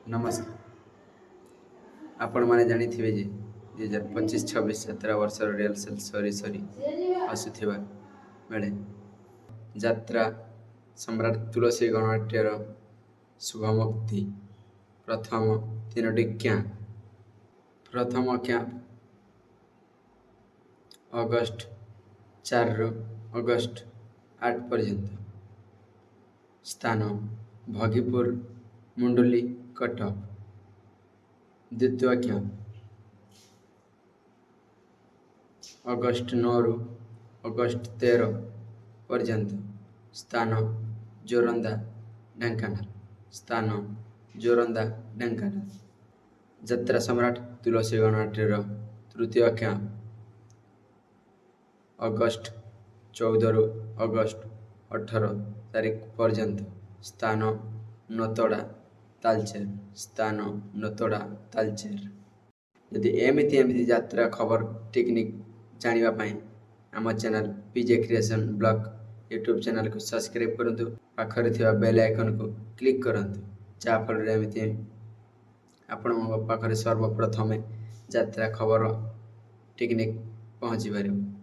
नमस्कार। आपण मैंने जानी थे जे 2025-26 यात्रा वर्षर रिहर्सल सरी आसुवा बेले यात्रा सम्राट तुलसी गणनाट्यर शुभमुक्ति प्रथम तीनोटी कैंप। प्रथम कैंप अगस्ट 4 रु अगस्ट 8 पर्यंत। स्थान भगीपुर मुंडली कटक। द्वितीय कैंप अगस्ट 9 रु अगस्ट 13 पर्यंत। स्थान जोरंदा ढेंकानाल। स्थान जोरंदा ढेंकानाल। यात्रा सम्राट तुलसी गणनाट्यर तृतीय कैंप अगस्ट 14 रु अगस्ट 18 तारीख पर्यंत। स्थान नतोड़ा तालचेर। स्थान नतोड़ा तालचेर। यदि एमती यात्रा खबर टेक्निक जानापी आम चैनल पीजे क्रिएशन ब्लॉग यूट्यूब चैनल को सब्सक्राइब करंतु। पाखरे थिबा बेल आइकन को क्लिक करंतु जाफल एमती आपण पाखरे सर्वप्रथमे यात्रा खबर टेक्निक पहुँची पारिबो।